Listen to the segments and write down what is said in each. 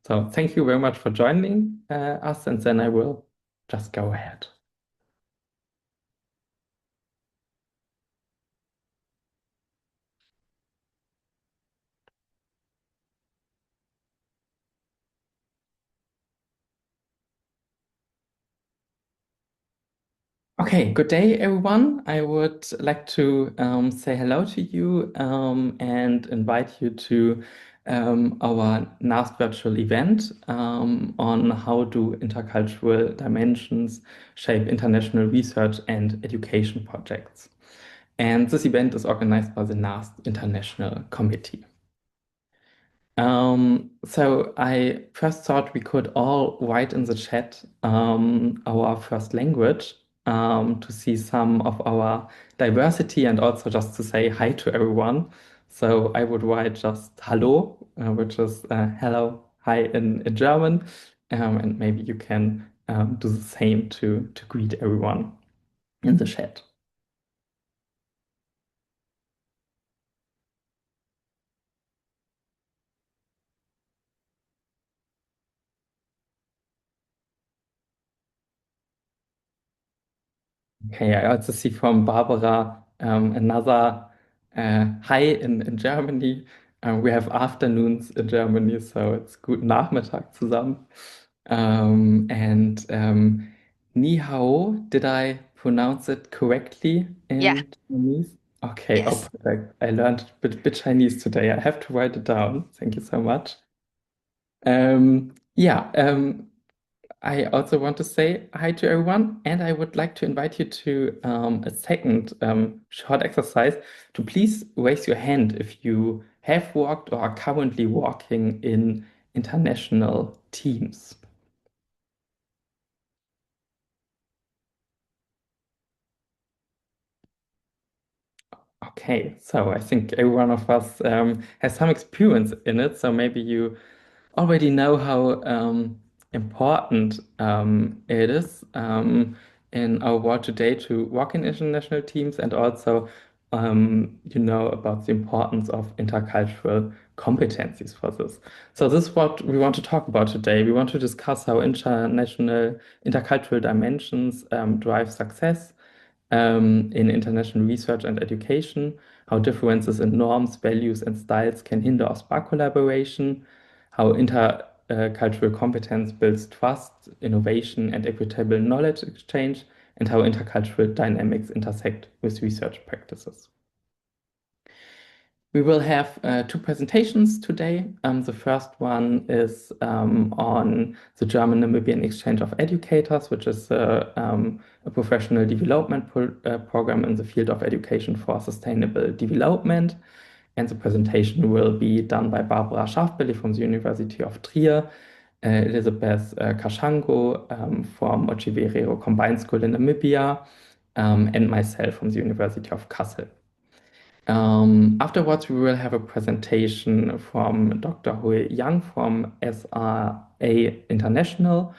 So thank you very much for joining us, and then I will just go ahead. Okay, good day, everyone. I would like to say hello to you and invite you to our last virtual event on how do intercultural dimensions shape international research and education projects. And this event is organized by the NAST International Committee. So I first thought we could all write in the chat our first language to see some of our diversity and also just to say hi to everyone. So I would write just hello, which is hello, hi in German, and maybe you can do the same to greet everyone in the chat. Okay, I also see from Barbara another hi in Germany. We have afternoons in Germany, so it's guten Nachmittag zusammen. And Ni hao, did I pronounce it correctly Yeah. in Chinese? Okay, oh Yes. perfect. I learned a bit Chinese today. I have to write it down. Thank you so much. Yeah, I also want to say hi to everyone, and I would like to invite you to a second short exercise to please raise your hand if you have worked or are currently working in international teams. Okay, so I think every one of us has some experience in it, so maybe you already know how important it is in our world today to work in international teams, and also you know about the importance of intercultural competencies for this. So this is what we want to talk about today. We want to discuss how intercultural dimensions drive success in international research and education, how differences in norms, values, and styles can hinder or spark collaboration, how intercultural competence builds trust, innovation, and equitable knowledge exchange, and how intercultural dynamics intersect with research practices. We will have two presentations today. The first one is on the German-Namibian Exchange of Educators, which is a professional development program in the field of education for sustainable development. And the presentation will be done by Barbara Scharfbillig from the University of Trier, Elizabeth Kashango from Otjivero Combined School in Namibia, and myself from the University of Kassel. Afterwards, we will have a presentation from Dr. Hui Yang from SRA International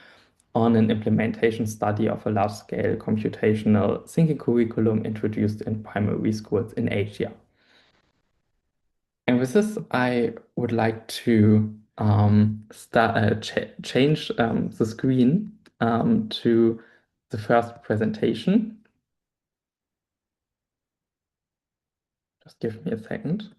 on an implementation study of a large-scale computational thinking curriculum introduced in primary schools in Asia. And with this, I would like to change the screen to the first presentation. Just give me a second.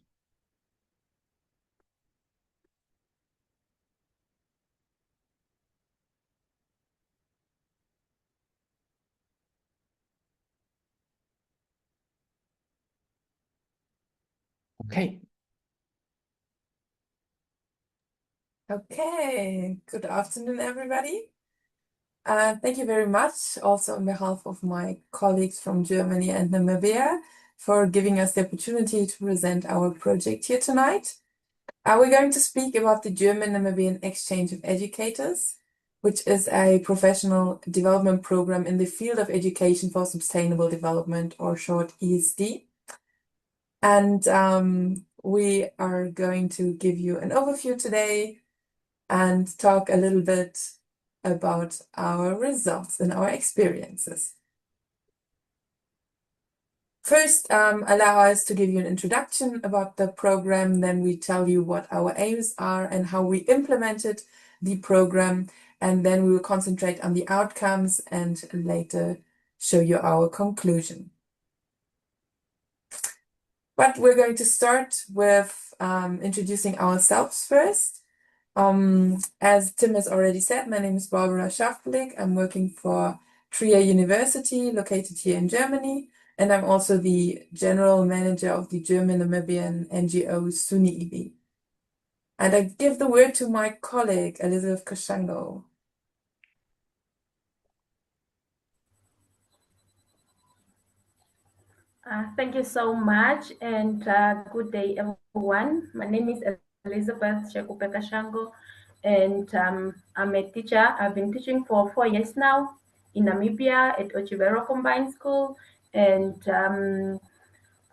Okay. Okay, good afternoon, everybody. Thank you very much, also on behalf of my colleagues from Germany and Namibia, for giving us the opportunity to present our project here tonight. We're going to speak about the German-Namibian Exchange of Educators, which is a professional development program in the field of education for sustainable development, or short ESD. And we are going to give you an overview today and talk a little bit about our results and our experiences. First, allow us to give you an introduction about the program, then we tell you what our aims are and how we implement it, the program, and then we will concentrate on the outcomes and later show you our conclusion. But we're going to start with introducing ourselves first. As Tim has already said, my name is Barbara Scharfbillig. I'm working for Trier University, located here in Germany, and I'm also the general manager of the German-Namibian NGO SUNY EB. And I give the word to my colleague, Elizabeth Kashango. Thank you so much, and good day, everyone. My name is Elizabeth Shekupe Kashango, and I'm a teacher. I've been teaching for 4 years now in Namibia at Otjivero Combined School, and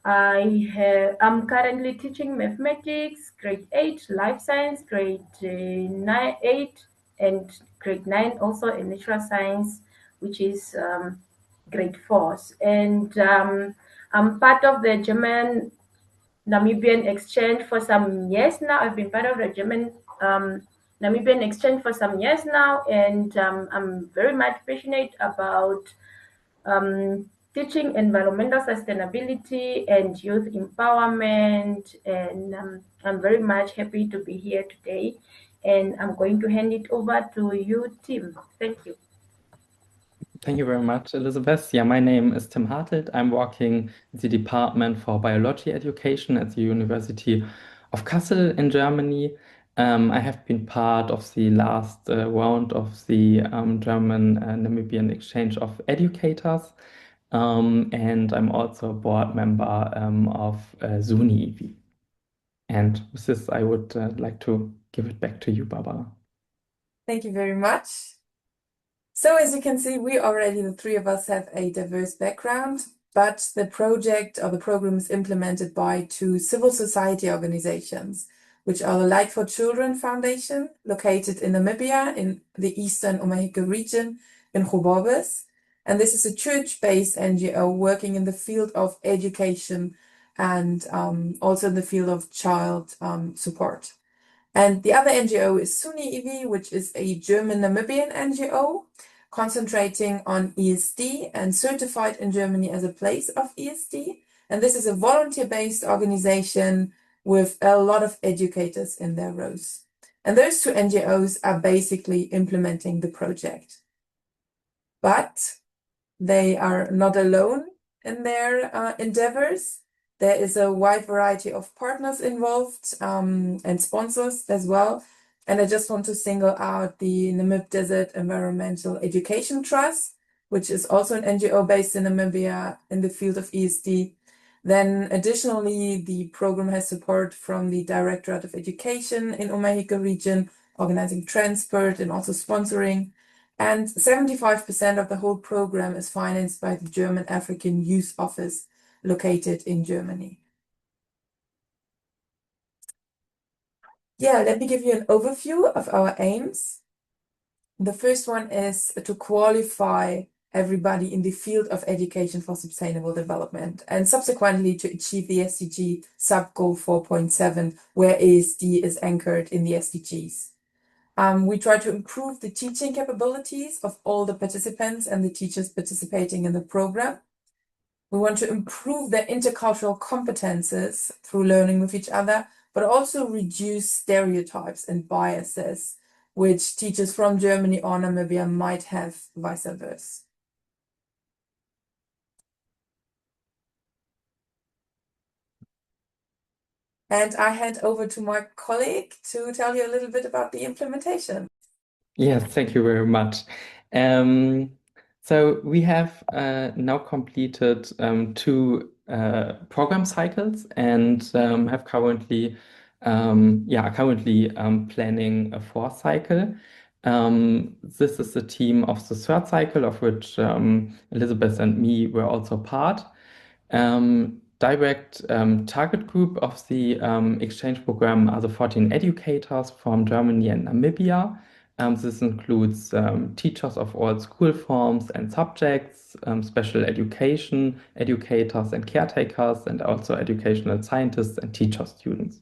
I'm currently teaching mathematics, grade 8, life science, grade 8, and grade 9 also in natural science, which is grade 4. And I'm part of the German Namibian exchange for some years now. I've been part of the German Namibian exchange for some years now, and I'm very much passionate about teaching environmental sustainability and youth empowerment. And I'm very much happy to be here today. And I'm going to hand it over to you, Tim. Thank you. Thank you very much, Elizabeth. Yeah, my name is Tim Hartelt. I'm working in the Department for Biology Education at the University of Kassel in Germany. I have been part of the last round of the German Namibian Exchange of Educators, and I'm also a board member of SUNY EV. And with this, I would like to give it back to you, Barbara. Thank you very much. So as you can see, we already, the three of us, have a diverse background, but the project or the program is implemented by two civil society organizations, which are the Light for Children Foundation, located in Namibia in the eastern Omaheke region in Gobobis. And this is a church-based NGO working in the field of education and also in the field of child support. And the other NGO is SUNY EV, which is a German Namibian NGO concentrating on ESD and certified in Germany as a place of ESD. And this is a volunteer-based organization with a lot of educators in their rows. And those two NGOs are basically implementing the project. But they are not alone in their endeavors. There is a wide variety of partners involved and sponsors as well. And I just want to single out the Namib Desert Environmental Education Trust, which is also an NGO based in Namibia in the field of ESD. Then additionally, the program has support from the Directorate of Education in Omaheke region, organizing transport and also sponsoring. And 75% of the whole program is financed by the German African Youth Office located in Germany. Yeah, let me give you an overview of our aims. The first one is to qualify everybody in the field of education for sustainable development and subsequently to achieve the SDG sub-goal 4.7, where ESD is anchored in the SDGs. We try to improve the teaching capabilities of all the participants and the teachers participating in the program. We want to improve their intercultural competences through learning with each other, but also reduce stereotypes and biases which teachers from Germany or Namibia might have, vice versa. And I hand over to my colleague to tell you a little bit about the implementation. Yes, thank you very much. So we have now completed two program cycles and have currently planning a fourth cycle. This is the team of the third cycle, of which Elizabeth and me were also part. Direct target group of the exchange program are the 14 educators from Germany and Namibia. This includes teachers of all school forms and subjects, special education, educators and caretakers, and also educational scientists and teacher students.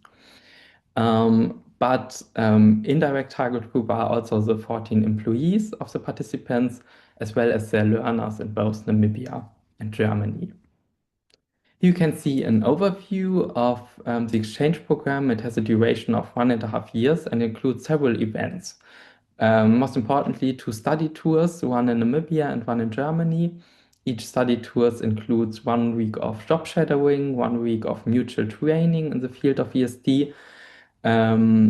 But indirect target group are also the 14 employees of the participants, as well as their learners in both Namibia and Germany. You can see an overview of the exchange program. It has a duration of 1.5 years and includes several events. Most importantly, 2 study tours, one in Namibia and one in Germany. Each study tours includes 1 week of job shadowing, 1 week of mutual training in the field of ESD,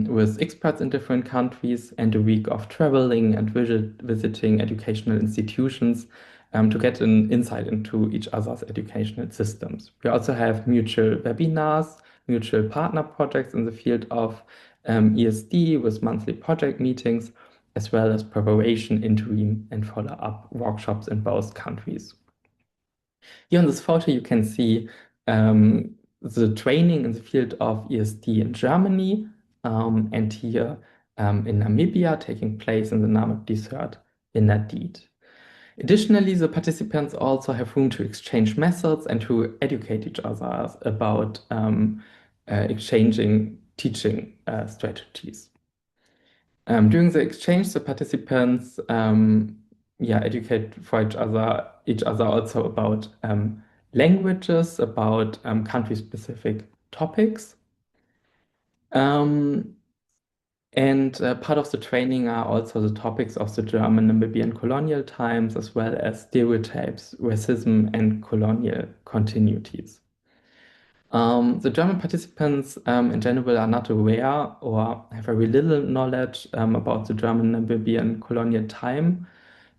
with experts in different countries, and a week of traveling and visiting educational institutions to get an insight into each other's educational systems. We also have mutual webinars, mutual partner projects in the field of ESD with monthly project meetings, as well as preparation, interim, and follow-up workshops in both countries. Here on this photo, you can see the training in the field of ESD in Germany, and here in Namibia, taking place in the Namib Desert in Nadid. Additionally, the participants also have room to exchange methods and to educate each other about exchanging teaching strategies. During the exchange, the participants educate for each other also about languages, about country-specific topics. Part of the training are also the topics of the German Namibian colonial times, as well as stereotypes, racism, and colonial continuities. The German participants in general are not aware or have very little knowledge about the German Namibian colonial time.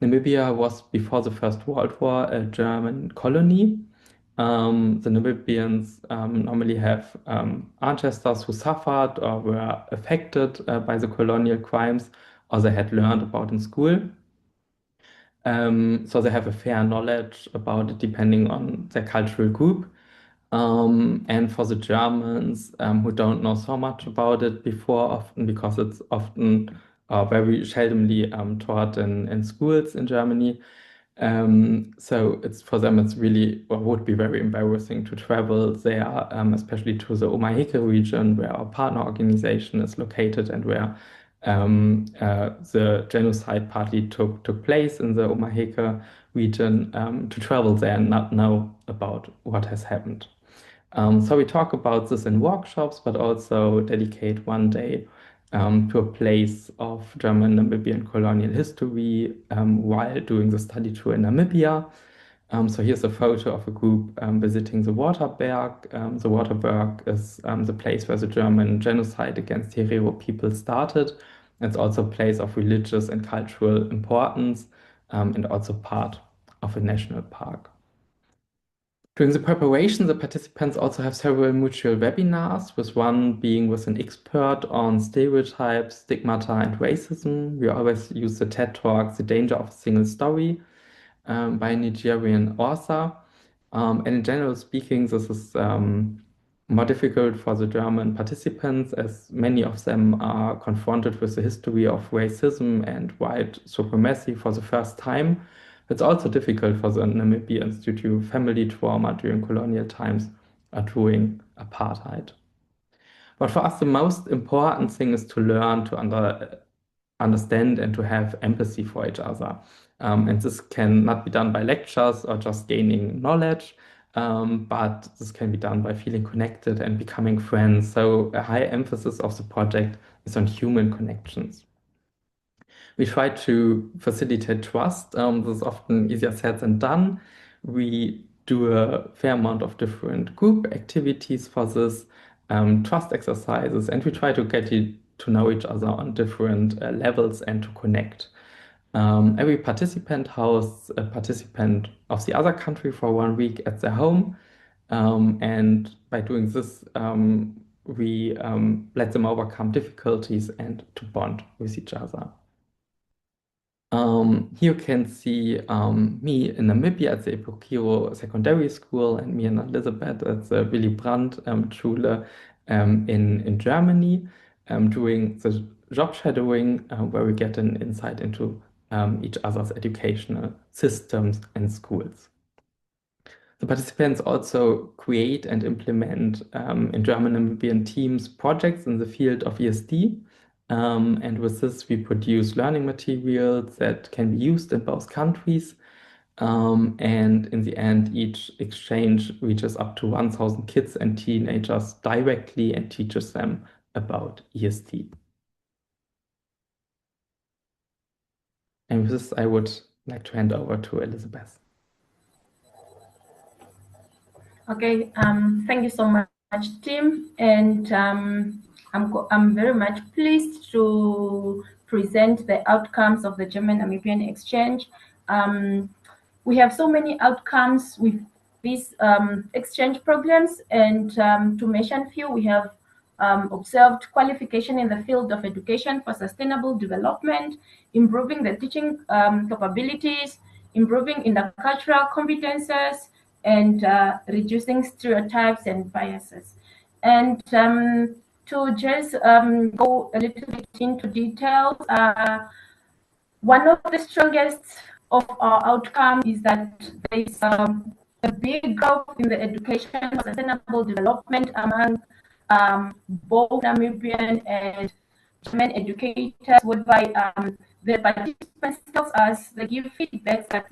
Namibia was, before the First World War, a German colony. The Namibians normally have ancestors who suffered or were affected by the colonial crimes, or they had learned about in school. So they have a fair knowledge about it depending on their cultural group. And for the Germans who don't know so much about it before, often because it's often very seldomly taught in schools in Germany. So it's for them, it's really, or would be very embarrassing to travel there, especially to the Omaheke region where our partner organization is located and where the genocide partly took place in the Omaheke region, to travel there and not know about what has happened. So we talk about this in workshops, but also dedicate one day to a place of German Namibian colonial history while doing the study tour in Namibia. So here's a photo of a group visiting the Waterberg. The Waterberg is the place where the German genocide against Herero people started. It's also a place of religious and cultural importance, and also part of a national park. During the preparation, the participants also have several mutual webinars, with one being with an expert on stereotypes, stigmata, and racism. We always use the TED Talk, The Danger of a Single Story, by a Nigerian author. And in general speaking, this is more difficult for the German participants, as many of them are confronted with the history of racism and white supremacy for the first time. It's also difficult for the Namibians due to family trauma during colonial times or during apartheid. But for us, the most important thing is to learn to understand and to have empathy for each other. And this can not be done by lectures or just gaining knowledge, but this can be done by feeling connected and becoming friends. So a high emphasis of the project is on human connections. We try to facilitate trust. This is often easier said than done. We do a fair amount of different group activities for this, trust exercises, and we try to get you to know each other on different levels and to connect. Every participant hosts a participant of the other country for 1 week at their home. And by doing this, we let them overcome difficulties and to bond with each other. Here you can see me in Namibia at the Epokiro Secondary School, and me and Elizabeth at the Willy Brandt Schule in Germany, doing the job shadowing, where we get an insight into each other's educational systems and schools. The participants also create and implement in German Namibian teams projects in the field of ESD. And with this, we produce learning materials that can be used in both countries. And in the end, each exchange reaches up to 1,000 kids and teenagers directly and teaches them about ESD. And with this, I would like to hand over to Elizabeth. Okay, thank you so much, Tim, and I'm very much pleased to present the outcomes of the German-Namibian exchange. We have so many outcomes with these exchange programs, and to mention few, we have observed qualification in the field of education for sustainable development, improving the teaching capabilities, improving intercultural competences, and reducing stereotypes and biases. And to just go a little bit into details, one of the strongest of our outcomes is that there is a big growth in the education for sustainable development among both Namibian and German educators, whereby the participants tell us, they give feedback that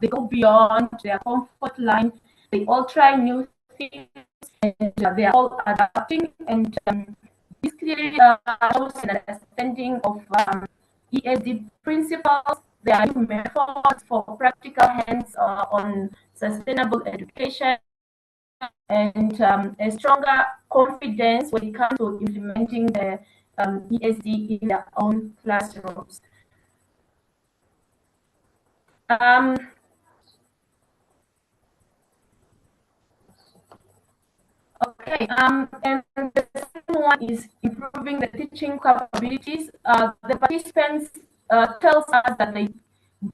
they go beyond their comfort line, they all try new things, and they are all adapting, and this clearly shows an understanding of ESD principles. There are new methods for practical hands-on sustainable education, and a stronger confidence when it comes to implementing the ESD in their own classrooms. Okay, and the second one is improving the teaching capabilities. The participants tells us that they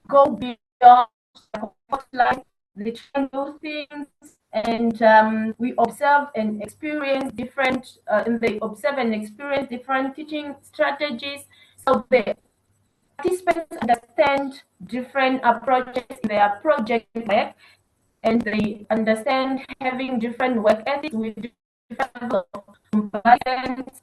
go beyond the comfort line, they try new things, and we observe and experience different, teaching strategies. So the participants understand different approaches in their project work, and they understand having different work ethics with different levels of compliance,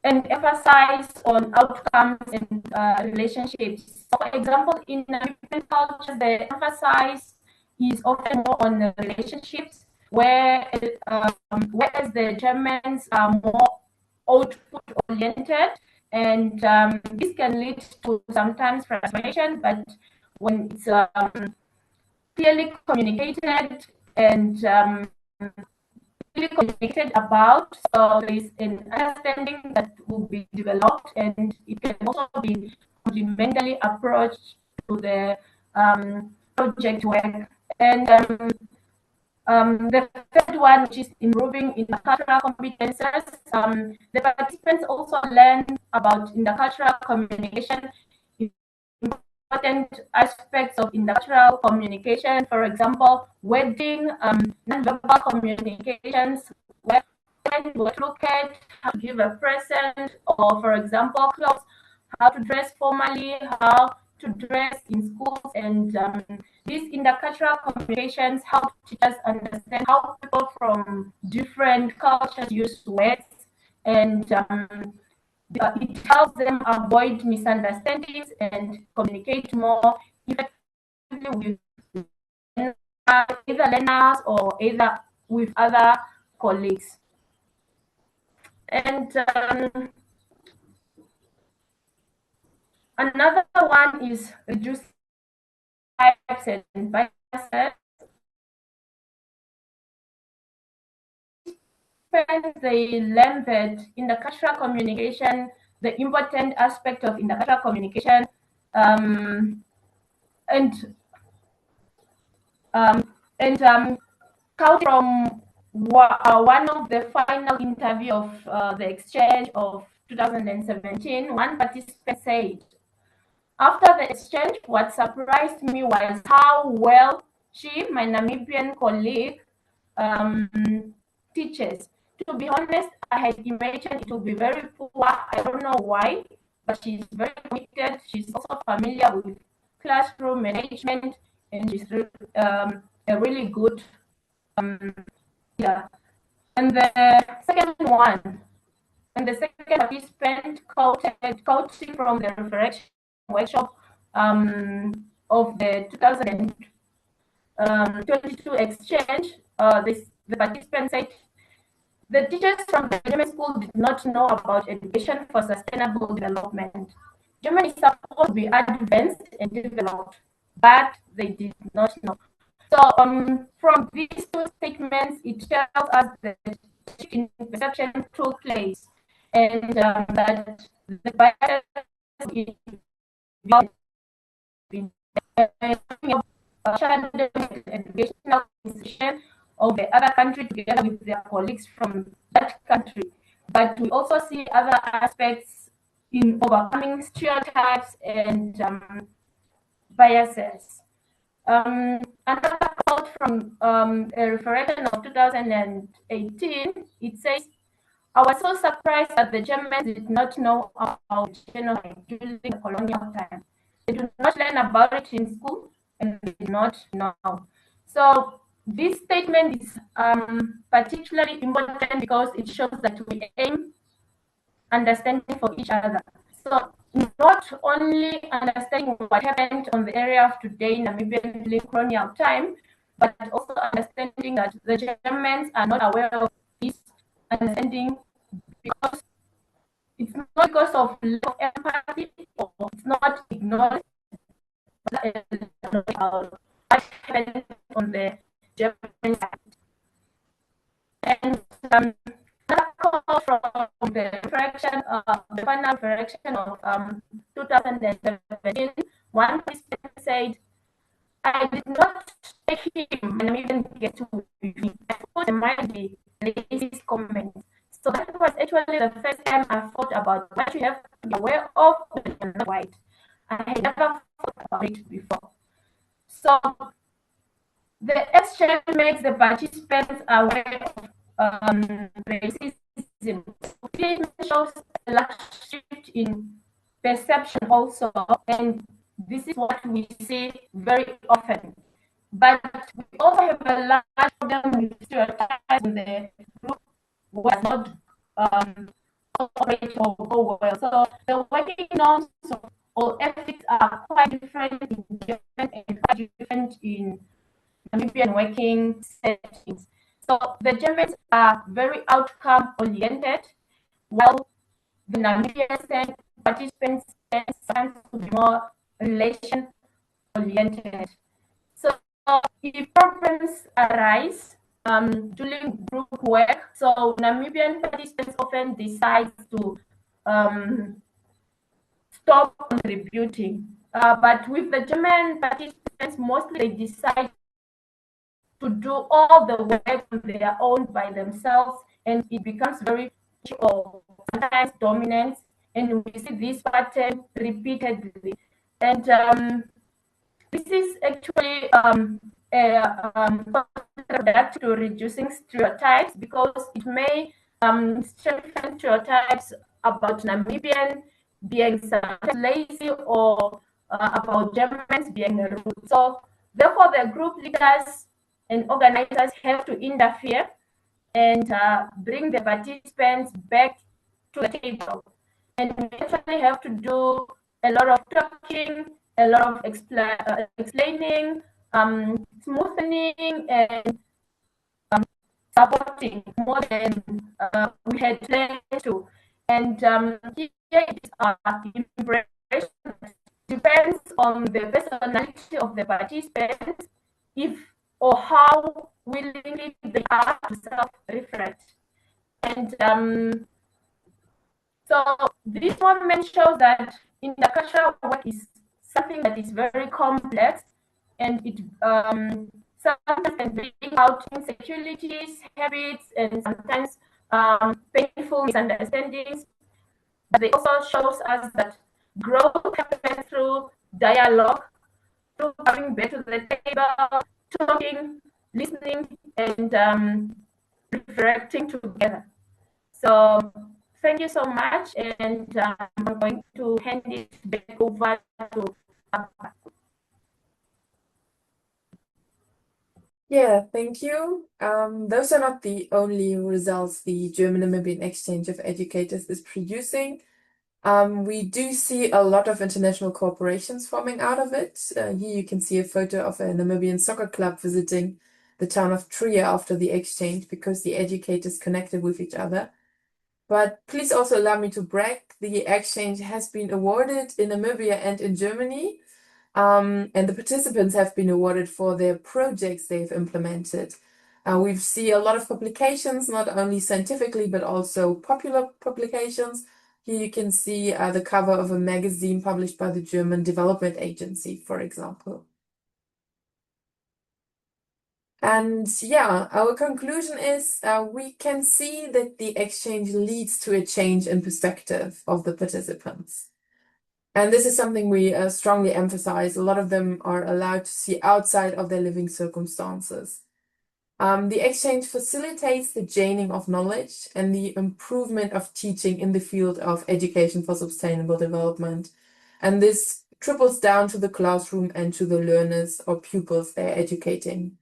and emphasize on outcomes and relationships. So, for example, in American culture, the emphasis is often more on the relationships, whereas the Germans are more output oriented, and this can lead to sometimes frustration, but when it's clearly communicated and clearly communicated about, so there is an understanding that will be developed, and it can also be complementarily approached to the project work. And the third one, which is improving intercultural competences, the participants also learn about intercultural communication, important aspects of intercultural communication, for example, wedding, non-verbal communications, when to look at, how to give a present, or for example, clothes, how to dress formally, how to dress in schools, and these intercultural communications help teachers understand how people from different cultures use words, and it helps them avoid misunderstandings and communicate more effectively with either learners or either with other colleagues. And another one is reducing types and biases. They learn that intercultural communication, the important aspect of intercultural communication, count from one of the final interview of the exchange of 2017, one participant said, after the exchange, what surprised me was how well she, my Namibian colleague, teaches. To be honest, I had imagined it would be very poor. I don't know why, but she's very committed. She's also familiar with classroom management, and she's a really good leader. And the second participant coaching from the reflection workshop of the 2022 exchange. The participant said the teachers from the German school did not know about education for sustainable development. Germany is supposed to be advanced and developed, but they did not know. So from these two statements, it tells us that in perception took place, and that the bias in educational institution of the other country together with their colleagues from that country. But we also see other aspects in overcoming stereotypes and biases. Another quote from a referendum of 2018, it says, "I was so surprised that the Germans did not know about genocide during the colonial time. They do not learn about it in school, and they did not know." So this statement is particularly important because it shows that we aim understanding for each other. So not only understanding what happened on the area of today, Namibian during colonial time, but also understanding that the Germans are not aware of this understanding because it's not because of lack of empathy or it's not ignored what happened on the German side. And another call from the reflection, the final reflection of 2017, one person said, "I did not take him and even get to review. I thought there might be racist comments." So that was actually the first time I thought about what you have to be aware of when you're not white. I had never thought about it before. So the exchange makes the participants aware of racism. It shows a large shift in perception also, and this is what we see very often. But we also have a large problem with stereotypes in the group was not operate or go well. So the working norms of all ethics are quite different in Japan and quite different in Namibian working settings. So the Germans are very outcome oriented, while the Namibian participants tend to be more relation oriented. So if problems arise during group work, so Namibian participants often decide to stop contributing. But with the German participants, mostly they decide to do all the work on their own by themselves, and it becomes very or sometimes dominant, and we see this pattern repeatedly. And this is actually contributing to reducing stereotypes because it may strengthen stereotypes about Namibian being lazy or about Germans being rude. So therefore, the group leaders and organizers have to interfere and bring the participants back to the table. And we actually have to do a lot of talking, a lot of explaining, smoothing, and supporting more than we had planned to. And here it is depends on the personality of the participants, if or how willingly they are to self-reflect. And so this moment shows that intercultural work is something that is very complex, and it sometimes can bring out insecurities, habits, and sometimes painful misunderstandings. But it also shows us that growth happens through dialogue, through coming back to the table, talking, listening, and reflecting together. So thank you so much, and I'm going to hand it back over to Papa. Yeah, thank you. Those are not the only results the German-Namibian Exchange of Educators is producing. We do see a lot of international corporations forming out of it. Here you can see a photo of a Namibian soccer club visiting the town of Trier after the exchange because the educators connected with each other. But please also allow me to brag. The exchange has been awarded in Namibia and in Germany. And the participants have been awarded for their projects they've implemented. We see a lot of publications, not only scientifically, but also popular publications. Here you can see the cover of a magazine published by the German Development Agency, for example. And yeah, our conclusion is we can see that the exchange leads to a change in perspective of the participants. And this is something we strongly emphasize. A lot of them are allowed to see outside of their living circumstances. The exchange facilitates the gaining of knowledge and the improvement of teaching in the field of education for sustainable development. And this trickles down to the classroom and to the learners or pupils they're educating.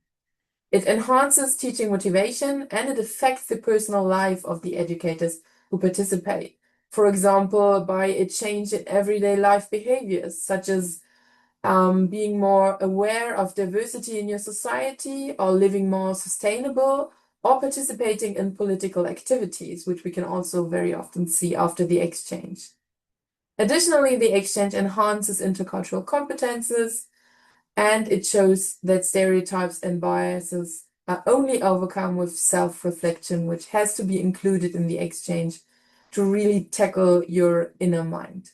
It enhances teaching motivation and it affects the personal life of the educators who participate. For example, by a change in everyday life behaviors, such as being more aware of diversity in your society, or living more sustainable, or participating in political activities, which we can also very often see after the exchange. Additionally, the exchange enhances intercultural competences, and it shows that stereotypes and biases are only overcome with self-reflection, which has to be included in the exchange to really tackle your inner mind.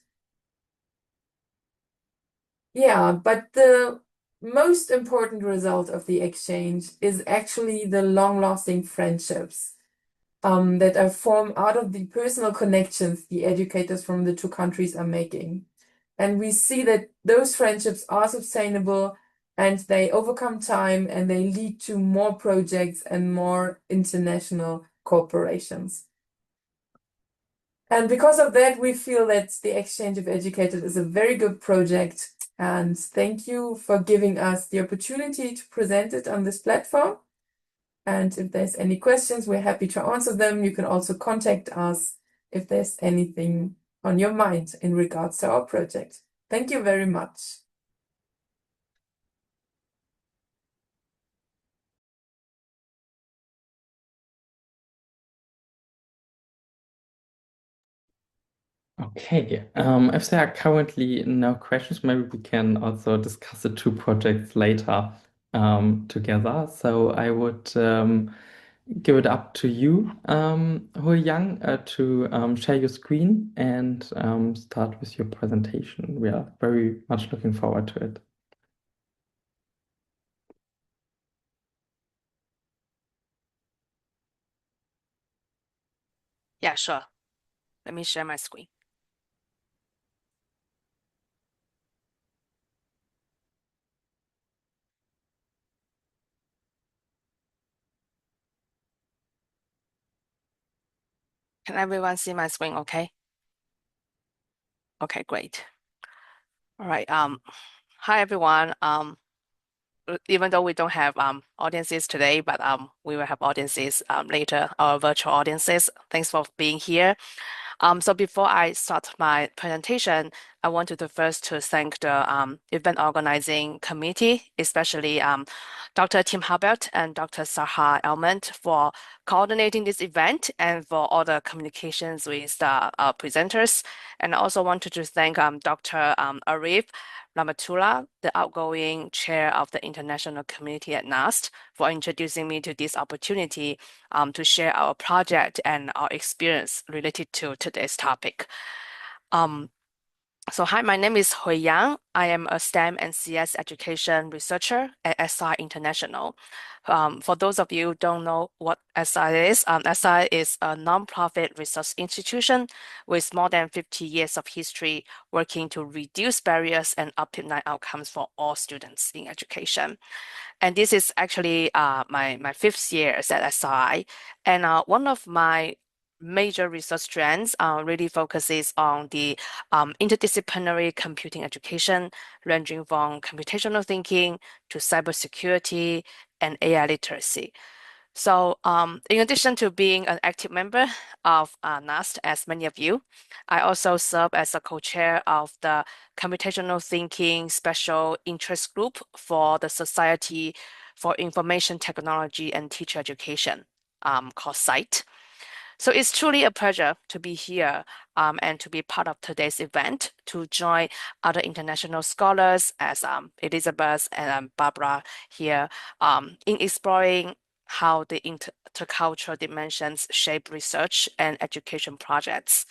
Yeah, but the most important result of the exchange is actually the long-lasting friendships that are formed out of the personal connections the educators from the two countries are making. And we see that those friendships are sustainable and they overcome time and they lead to more projects and more international corporations. And because of that, we feel that the Exchange of Educators is a very good project. And thank you for giving us the opportunity to present it on this platform. And if there's any questions, we're happy to answer them. You can also contact us if there's anything on your mind in regards to our project. Thank you very much. Okay, if there are currently no questions, maybe we can also discuss the two projects later together. So I would give it up to you, Hui Yang, to share your screen and start with your presentation. We are very much looking forward to it. Yeah, sure. Let me share my screen. Can everyone see my screen okay? Okay, great. All right. Hi everyone. Even though we don't have audiences today, but we will have audiences later, our virtual audiences. Thanks for being here. So before I start my presentation, I wanted to first to thank the event organizing committee, especially Dr. Tim Hartelt and Dr. Sahar for coordinating this event and for all the communications with the presenters. And I also wanted to thank Dr. Arif Ramatullah, the outgoing chair of the international community at NAST, for introducing me to this opportunity to share our project and our experience related to today's topic. So hi, my name is Hui Yang. I am a STEM and CS education researcher at SI International. For those of you who don't know what SI is a nonprofit research institution with more than 50 years of history working to reduce barriers and optimize outcomes for all students in education. And this is actually my fifth year at SI. And one of my major research strands really focuses on the interdisciplinary computing education, ranging from computational thinking to cybersecurity and AI literacy. So in addition to being an active member of NAST, as many of you, I also serve as a co-chair of the Computational Thinking Special Interest Group for the Society for Information Technology and Teacher Education, called SITE. So it's truly a pleasure to be here and to be part of today's event, to join other international scholars as Elizabeth and Barbara here in exploring how the intercultural dimensions shape research and education projects.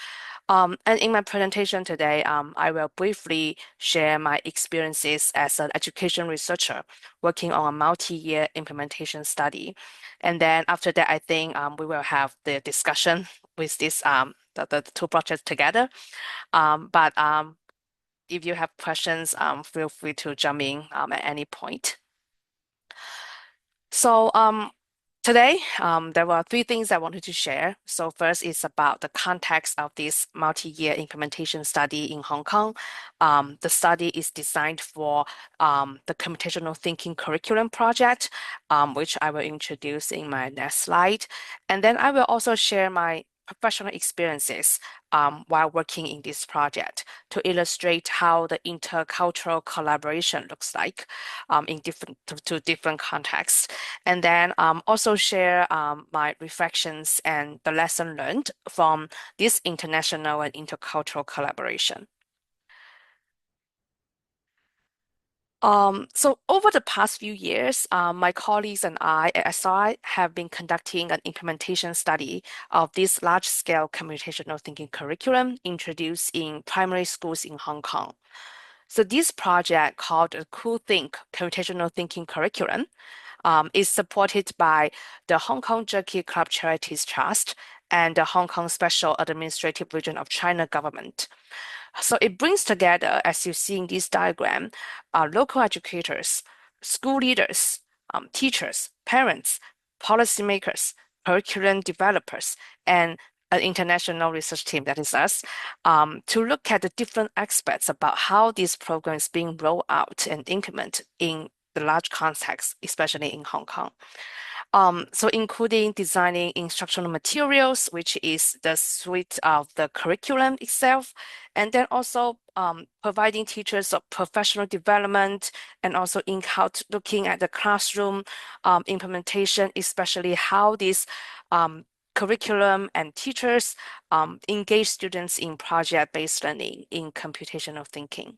And in my presentation today, I will briefly share my experiences as an education researcher working on a multi-year implementation study. And then after that, I think we will have the discussion with this the two projects together. But if you have questions, feel free to jump in at any point. So today, there were three things I wanted to share. So first is about the context of this multi-year implementation study in Hong Kong. The study is designed for the computational thinking curriculum project, which I will introduce in my next slide. And then I will also share my professional experiences while working in this project to illustrate how the intercultural collaboration looks like in different contexts. And then also share my reflections and the lesson learned from this international and intercultural collaboration. So over the past few years, my colleagues and I at SRI have been conducting an implementation study of this large-scale computational thinking curriculum introduced in primary schools in Hong Kong. So this project called the Cool Think Computational Thinking Curriculum is supported by the Hong Kong Jerky Club Charities Trust and the Hong Kong Special Administrative Region of China government. So it brings together, as you see in this diagram, local educators, school leaders, teachers, parents, policymakers, curriculum developers, and an international research team, that is us, to look at the different aspects about how this program is being rolled out and implemented in the large context, especially in Hong Kong. So including designing instructional materials, which is the suite of the curriculum itself, and then also providing teachers of professional development and also in-house looking at the classroom implementation, especially how this curriculum and teachers engage students in project-based learning in computational thinking.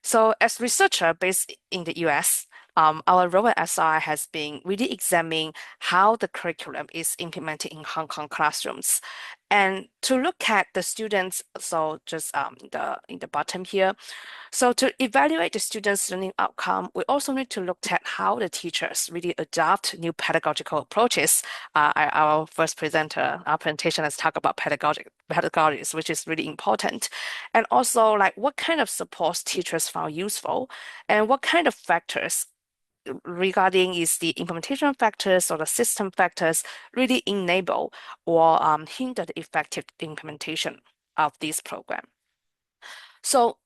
So as researcher based in the US, our role at SRI has been really examining how the curriculum is implemented in Hong Kong classrooms. And to look at the students, so just in the bottom here, so to evaluate the students' learning outcome, we also need to look at how the teachers really adopt new pedagogical approaches. Our first presenter, our presentation has talked about pedagogies, which is really important. And also like what kind of supports teachers found useful and what kind of factors regarding is the implementation factors or the system factors really enable or hinder the effective implementation of this program. So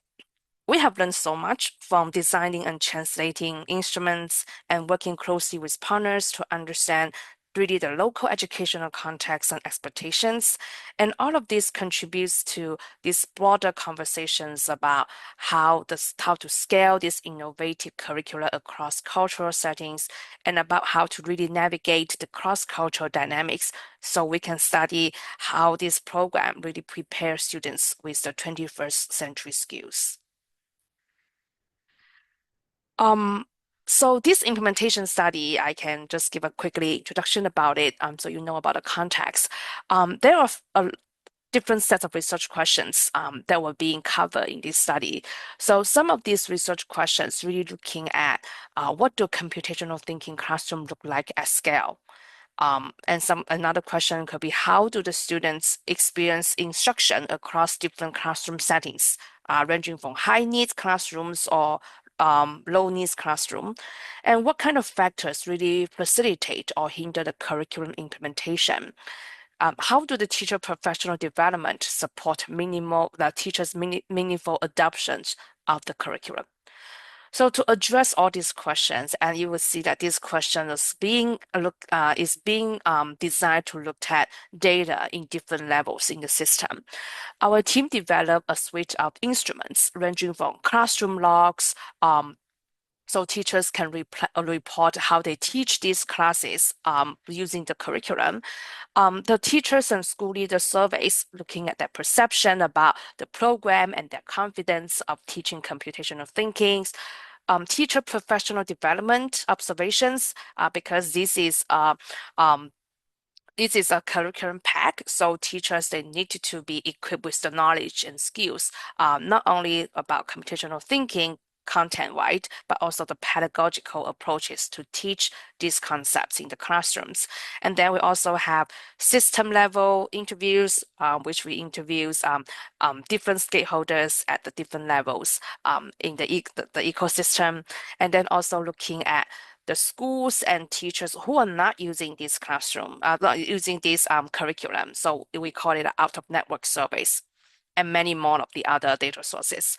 we have learned so much from designing and translating instruments and working closely with partners to understand really the local educational context and expectations. And all of this contributes to these broader conversations about how to scale this innovative curricula across cultural settings and about how to really navigate the cross-cultural dynamics so we can study how this program really prepares students with the 21st century skills. So this implementation study, I can just give a quickly introduction about it, so you know about the context. There are a different sets of research questions that were being covered in this study. So some of these research questions really looking at what do computational thinking classroom look like at scale? And another question could be how do the students experience instruction across different classroom settings, ranging from high needs classrooms or low needs classroom, and what kind of factors really facilitate or hinder the curriculum implementation? How do the teacher professional development support the teachers' meaningful adoptions of the curriculum? So to address all these questions, and you will see that this question is being designed to look at data in different levels in the system. Our team developed a suite of instruments ranging from classroom logs, so teachers can report how they teach these classes using the curriculum. The teachers and school leader surveys looking at their perception about the program and their confidence of teaching computational thinking. Teacher professional development observations, because this is a curriculum pack, so teachers, they need to be equipped with the knowledge and skills, not only about computational thinking content-wide, but also the pedagogical approaches to teach these concepts in the classrooms. And then we also have system-level interviews, which we interviews different stakeholders at the different levels in the ecosystem, and then also looking at the schools and teachers who are not using this classroom, using this curriculum. So we call it out-of-network surveys, and many more of the other data sources.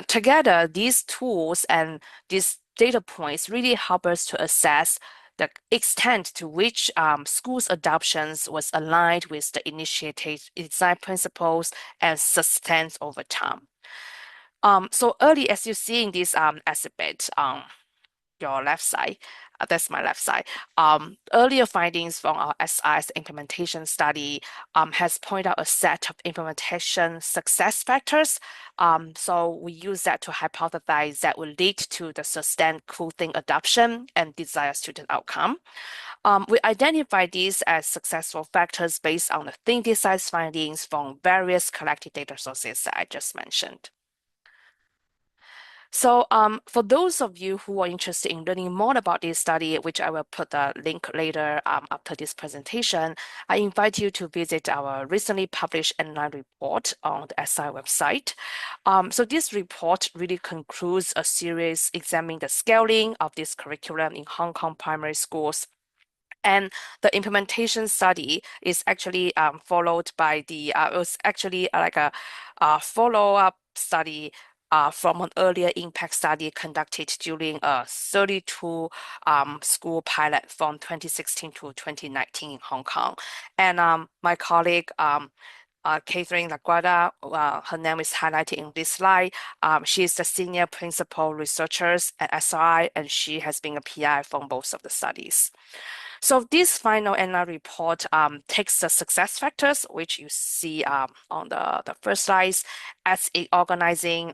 Together, these tools and these data points really help us to assess the extent to which schools' adoptions was aligned with the initiative design principles and sustained over time. So early, as you see in this exhibit, your left side, that's my left side. Earlier findings from our SIS implementation study has pointed out a set of implementation success factors. So we use that to hypothesize that will lead to the sustained cool thing adoption and desired student outcome. We identify these as successful factors based on the thing design findings from various collected data sources that I just mentioned. So for those of you who are interested in learning more about this study, which I will put a link later after this presentation, I invite you to visit our recently published online report on the SI website. So this report really concludes a series examining the scaling of this curriculum in Hong Kong primary schools. And the implementation study is actually followed by it was actually like a follow-up study from an earlier impact study conducted during a 32 school pilot from 2016 to 2019 in Hong Kong. And my colleague, Catherine Laguarda, her name is highlighted in this slide. She is the senior principal researcher at SRI, and she has been a PI from both of the studies. So this final NR report takes the success factors, which you see on the first slides, as an organizing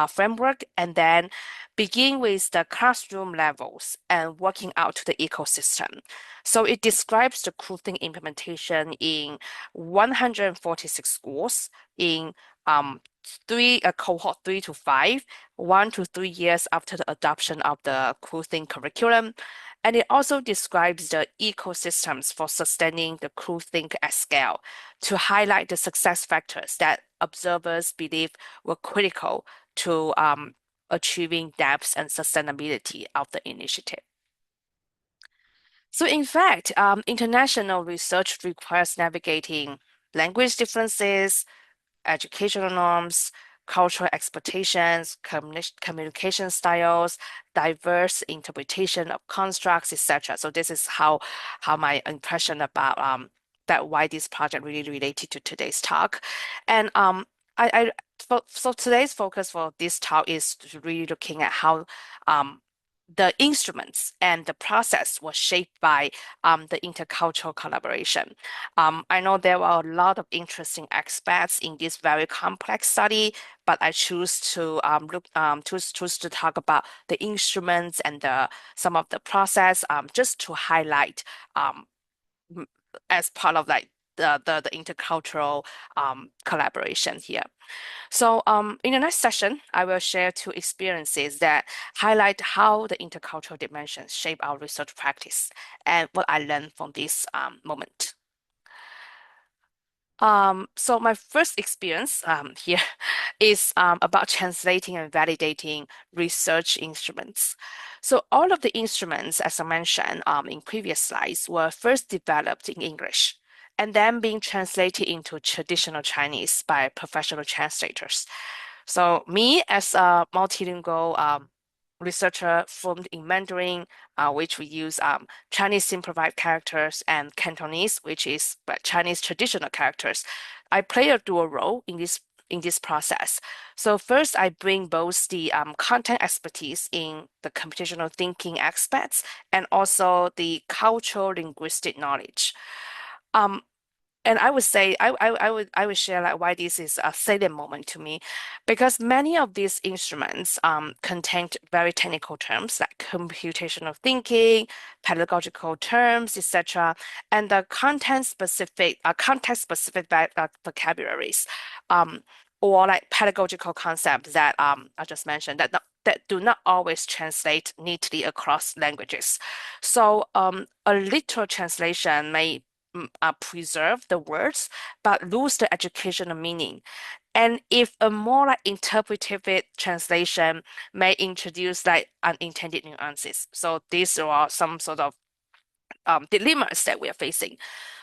framework, and then begin with the classroom levels and working out to the ecosystem. So it describes the cruising implementation in 146 schools in cohort 3 to 5, 1 to 3 years after the adoption of the cruising curriculum. And it also describes the ecosystems for sustaining the crew think at scale to highlight the success factors that observers believe were critical to achieving depth and sustainability of the initiative. So in fact, international research requires navigating language differences, educational norms, cultural expectations, communication styles, diverse interpretation of constructs, etc. So this is how my impression about why this project really related to today's talk. And so today's focus for this talk is really looking at how the instruments and the process was shaped by the intercultural collaboration. I know there are a lot of interesting aspects in this very complex study, but I choose to choose to talk about the instruments and some of the process just to highlight as part of like the intercultural collaboration here. So in the next session, I will share 2 experiences that highlight how the intercultural dimensions shape our research practice and what I learned from this moment. So my first experience here is about translating and validating research instruments. So all of the instruments, as I mentioned in previous slides, were first developed in English and then being translated into traditional Chinese by professional translators. So me as a multilingual researcher formed in Mandarin, which we use Chinese simplified characters and Cantonese, which is Chinese traditional characters. I play a dual role in this process. So first, I bring both the content expertise in the computational thinking aspects and also the cultural linguistic knowledge. And I would say I would share like why this is a salient moment to me, because many of these instruments contain very technical terms like computational thinking, pedagogical terms, etc., and the context specific vocabularies, or like pedagogical concepts that I just mentioned that do not always translate neatly across languages. So a literal translation may preserve the words but lose the educational meaning. And if a more like interpretive translation may introduce like unintended nuances. So these are some sort of dilemmas that we are facing.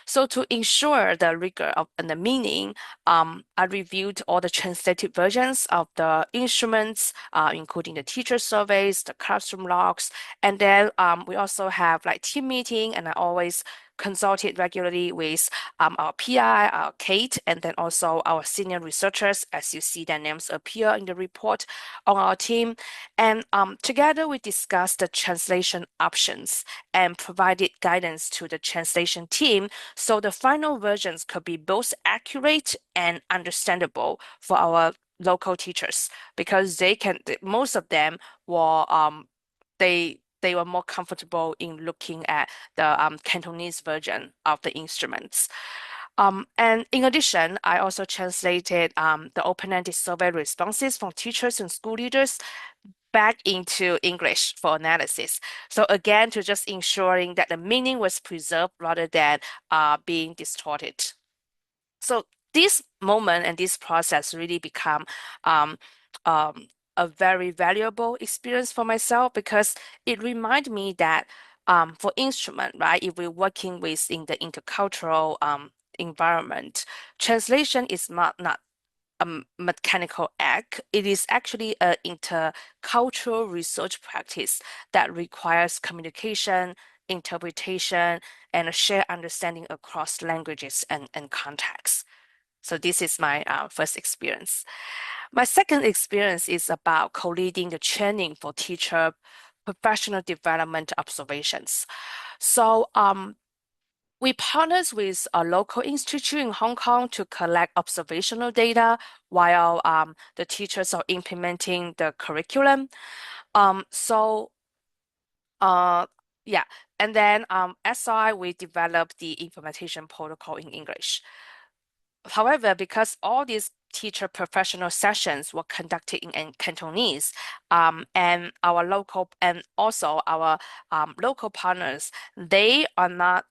So to ensure the rigor of and the meaning, I reviewed all the translated versions of the instruments, including the teacher surveys, the classroom logs, and then we also have like team meeting, and I always consulted regularly with our PI, our Kate, and then also our senior researchers, as you see their names appear in the report on our team. And together we discussed the translation options and provided guidance to the translation team so the final versions could be both accurate and understandable for our local teachers, because most of them were they were more comfortable in looking at the Cantonese version of the instruments. And in addition, I also translated the open-ended survey responses from teachers and school leaders back into English for analysis. So again, to just ensuring that the meaning was preserved rather than being distorted. So this moment and this process really become um, um, a very valuable experience for myself, because it reminds me that for instrument, right, if we're working within the intercultural environment, translation is not a mechanical act. It is actually an intercultural research practice that requires communication, interpretation, and a shared understanding across languages and contexts. So this is my first experience. My second experience is about co-leading the training for teacher professional development observations. So we partners with a local institute in Hong Kong to collect observational data while the teachers are implementing the curriculum. So yeah, and then SI, we developed the implementation protocol in English. However, because all these teacher professional sessions were conducted in Cantonese, and our local and also our local partners, they are not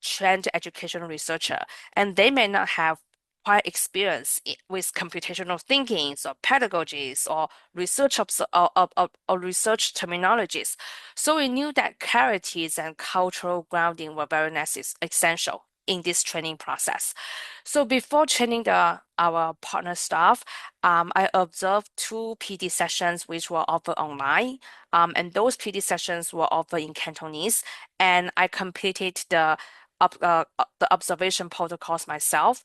trained educational researcher, and they may not have prior experience with computational thinking or pedagogies or or research terminologies. So we knew that clarities and cultural grounding were very essential in this training process. So before training our partner staff, I observed two PD sessions which were offered online, and those PD sessions were offered in Cantonese, and I completed the observation protocols myself.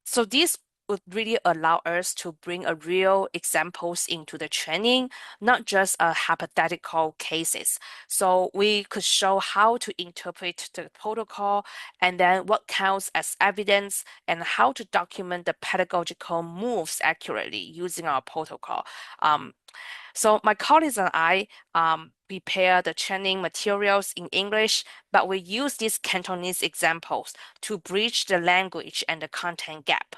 So this would really allow us to bring a real examples into the training, not just a hypothetical cases. So we could show how to interpret the protocol, and then what counts as evidence, and how to document the pedagogical moves accurately using our protocol. So my colleagues and I prepare the training materials in English, but we use these Cantonese examples to bridge the language and the content gap.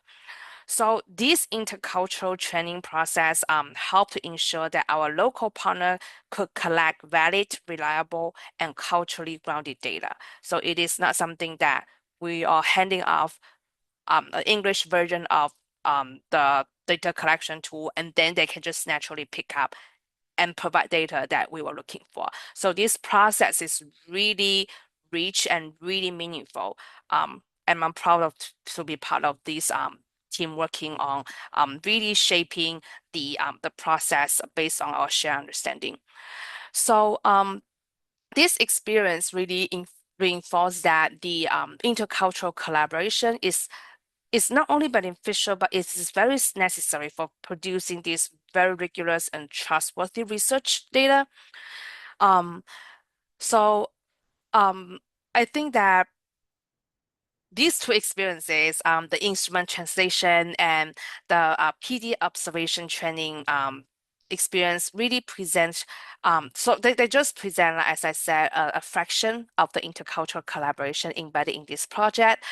So this intercultural training process helped to ensure that our local partner could collect valid, reliable, and culturally grounded data. So it is not something that we are handing off an English version of the data collection tool, and then they can just naturally pick up and provide data that we were looking for. So this process is really rich and really meaningful. And I'm proud to be part of this team working on really shaping the process based on our shared understanding. So this experience really reinforced that the intercultural collaboration is not only beneficial, but it is very necessary for producing this very rigorous and trustworthy research data. So I think that these two experiences, the instrument translation and the PD observation training experience really present, so they just present, as I said, a fraction of the intercultural collaboration embedded in this project.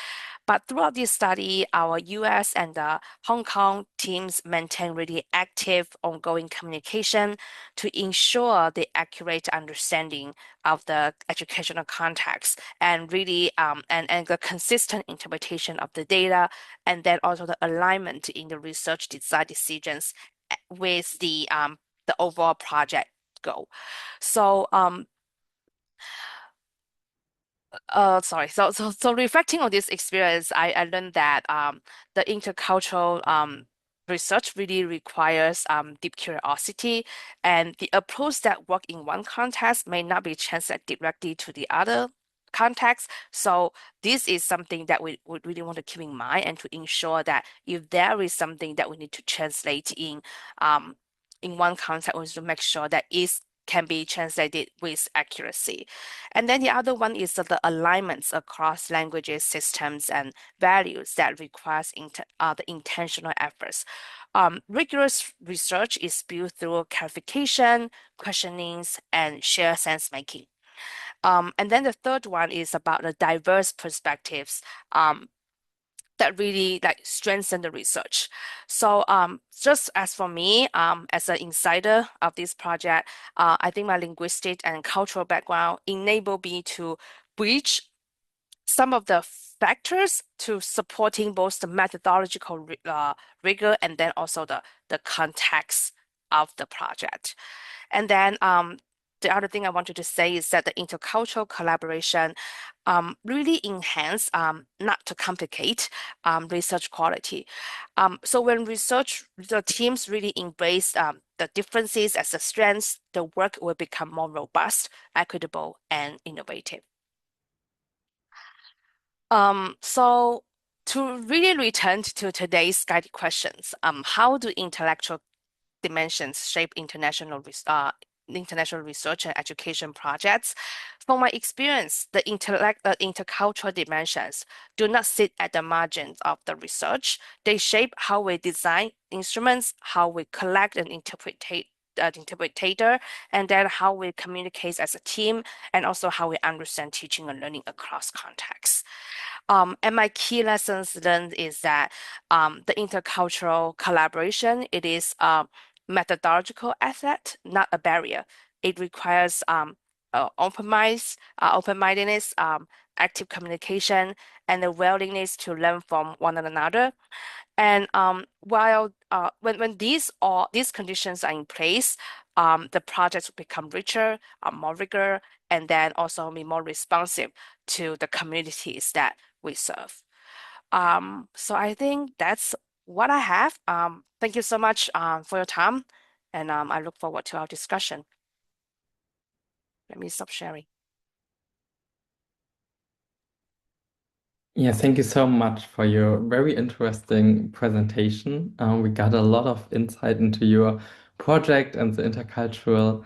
But throughout this study, our US and the Hong Kong teams maintain really active, ongoing communication to ensure the accurate understanding of the educational context and really and the consistent interpretation of the data, and then also the alignment in the research design decisions with the overall project goal. So sorry. So reflecting on this experience, I learned that the intercultural research really requires deep curiosity, and the approach that work in one context may not be translated directly to the other context. So this is something that we would really want to keep in mind, and to ensure that if there is something that we need to translate in one context, we need to make sure that it can be translated with accuracy. And then the other one is the alignments across languages, systems, and values that requires the intentional efforts. Rigorous research is built through clarification, questionings, and shared sense making. And then the third one is about the diverse perspectives that really like strengthen the research. So just as for me, as an insider of this project, I think my linguistic and cultural background enable me to bridge some of the factors to supporting both the methodological rigor and then also the context of the project. And then the other thing I wanted to say is that the intercultural collaboration really enhance, not to complicate, research quality. So when the teams really embrace the differences as a strengths, the work will become more robust, equitable, and innovative. So to really return to today's guided questions, how do intellectual dimensions shape international research and education projects? From my experience, the intercultural dimensions do not sit at the margins of the research. They shape how we design instruments, how we collect and interpret data, and then how we communicate as a team, and also how we understand teaching and learning across contexts. And my key lessons learned is that the intercultural collaboration, it is a methodological asset, not a barrier. It requires open-mindedness, active communication, and the willingness to learn from one another. And while when these conditions are in place, the projects will become richer, more rigor, and then also be more responsive to the communities that we serve. So I think that's what I have. Thank you so much for your time, and I look forward to our discussion. Let me stop sharing. Yeah, thank you so much for your very interesting presentation. We got a lot of insight into your project and the intercultural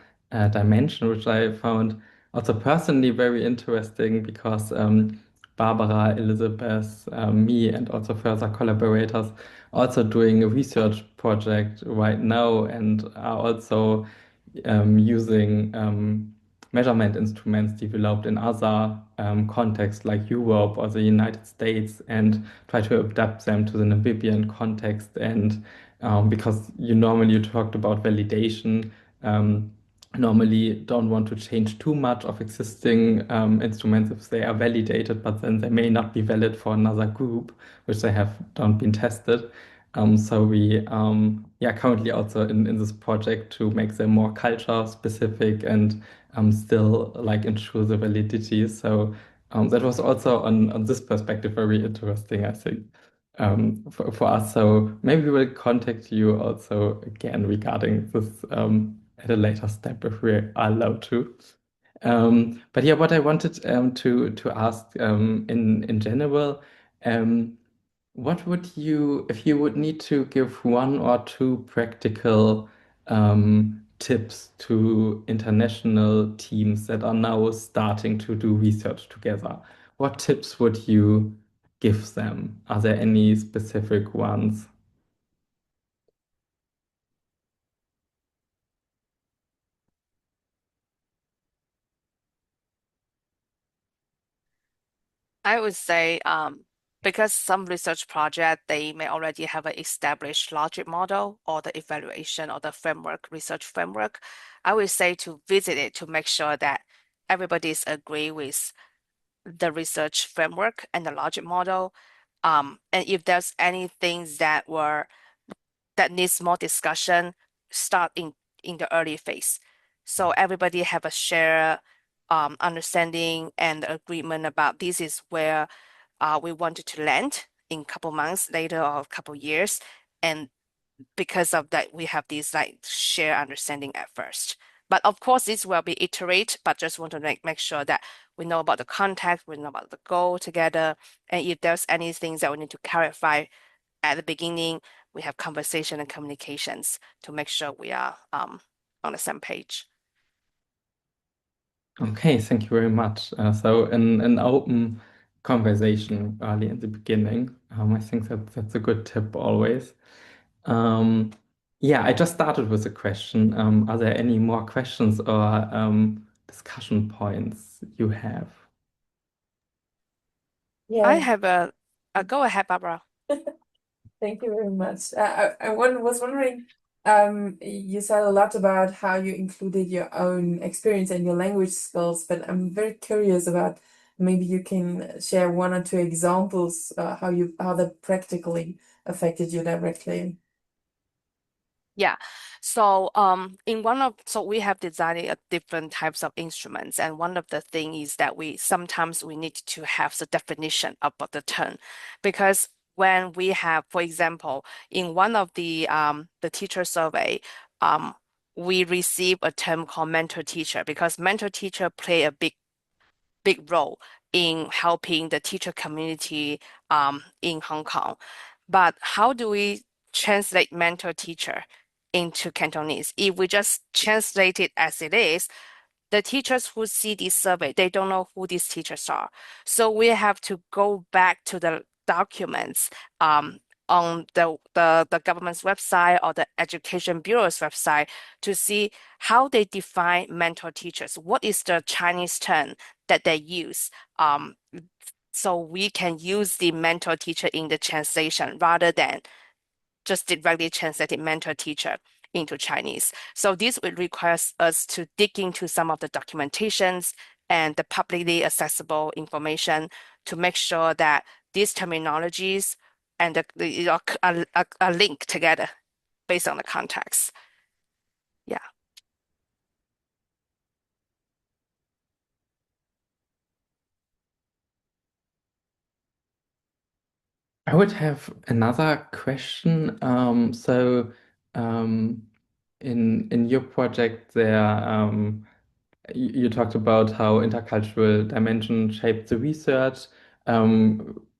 dimension, which I found also personally very interesting because Barbara, Elizabeth, me, and also further collaborators also doing a research project right now and are also using measurement instruments developed in other contexts like Europe or the United States and try to adapt them to the Namibian context. And because you talked about validation, normally don't want to change too much of existing instruments if they are validated, but then they may not be valid for another group, which they have don't been tested. So we currently also in this project to make them more culture specific and still like ensure the validity. So that was also on this perspective very interesting, I think. for us. So maybe we'll contact you also again regarding this at a later step if we are allowed to. But yeah, what I wanted to ask in general, um, what would you, if you would need to give one or two practical tips to international teams that are now starting to do research together, what tips would you give them? Are there any specific ones? I would say because some research project they may already have an established logic model or the evaluation or the framework, research framework. I would say to visit it to make sure that everybody's agree with the research framework and the logic model. And if there's any things that needs more discussion, start in the early phase. So everybody have a share understanding and agreement about this is where we wanted to land in a couple months later or a couple years. And because of that, we have this like share understanding at first. But of course, this will be iterate, but just want to make sure that we know about the context, we know about the goal together. And if there's anything that we need to clarify at the beginning, we have conversation and communications to make sure we are on the same page. Okay, thank you very much. So an open conversation early in the beginning. I think that's a good tip always. Um, yeah, I just started with a question. Are there any more questions or discussion points you have? I Yeah, have a go ahead, Barbara. thank you very much. Was wondering, you said a lot about how you included your own experience and your language skills, but I'm very curious about maybe you can share one or two examples, how that practically affected you directly. Yeah. So so we have designed different types of instruments, and one of the thing is that we sometimes we need to have the definition about the term, because when we have, for example, in one of the teacher survey, we receive a term called mentor teacher because mentor teacher play a big role in helping the teacher community in Hong Kong. But how do we translate mentor teacher into Cantonese? If we just translate it as it is, the teachers who see this survey, they don't know who these teachers are. So we have to go back to the documents on the government's website or the Education Bureau's website to see how they define mentor teachers. What is the Chinese term that they use? So we can use the mentor teacher in the translation rather than just directly translating mentor teacher into Chinese. So this would require us to dig into some of the documentations and the publicly accessible information to make sure that these terminologies and are linked together based on the context. Yeah. I would have another question. Um, in your project there, you talked about how intercultural dimension shaped the research.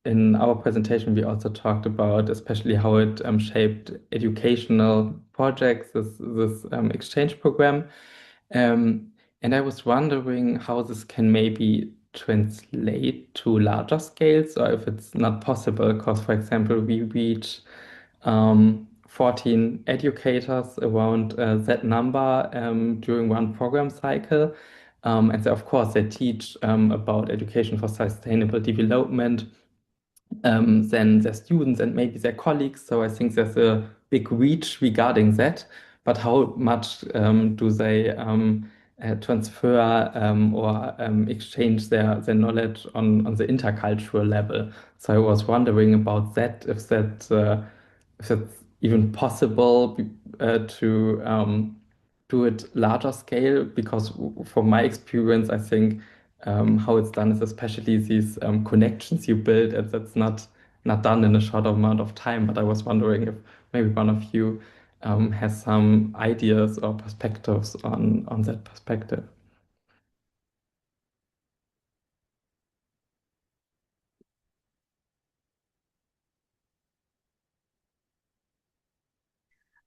In our presentation, we also talked about especially how it shaped educational projects, this exchange program. And I was wondering how this can maybe translate to larger scales, or if it's not possible, because, for example, we reach 14 educators around that number during one program cycle. And so, of course, they teach about education for sustainable development, then their students and maybe their colleagues. So I think there's a big reach regarding that. But how much do they transfer or exchange their knowledge on the intercultural level? So I was wondering about that, if that's even possible to do it larger scale, because from my experience, I think how it's done is especially these connections you build, and that's not not done in a short amount of time, but I was wondering if maybe one of you has some ideas or perspectives on that perspective.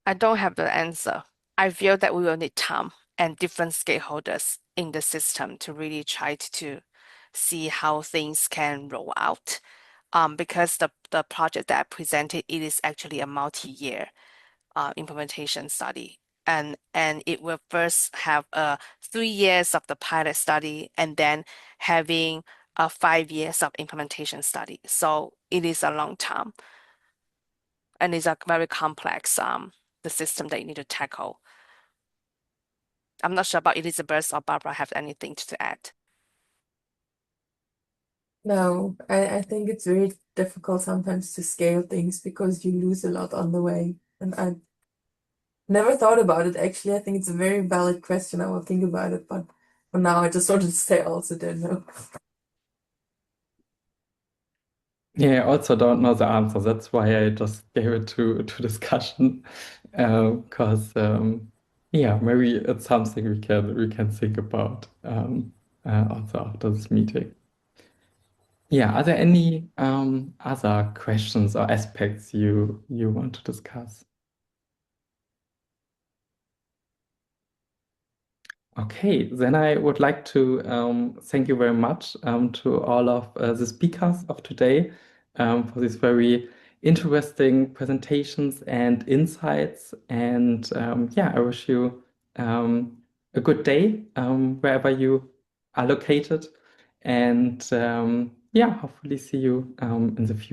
I don't have the answer. I feel that we will need time and different stakeholders in the system to really try to see how things can roll out. Because the project that I presented, it is actually a multi-year implementation study. And it will first have 3 years of the pilot study and then having 5 years of implementation study. So it is a long time and it's a very complex the system that you need to tackle. I'm not sure about Elizabeth or Barbara have anything to add. No, I think it's very difficult sometimes to scale things because you lose a lot on the way. And I never thought about it actually. I think it's a very valid question. I will think about it, but for now I just wanted to say I also don't know. Yeah, I also don't know the answer. That's why I just gave it to discussion. Because yeah, maybe it's something we can think about also after this meeting. Yeah, are there any other questions or aspects you want to discuss? Okay, then I would like to thank you very much to all of the speakers of today for these very interesting presentations and insights. And yeah, I wish you a good day wherever you are located. And yeah, hopefully see you in the future.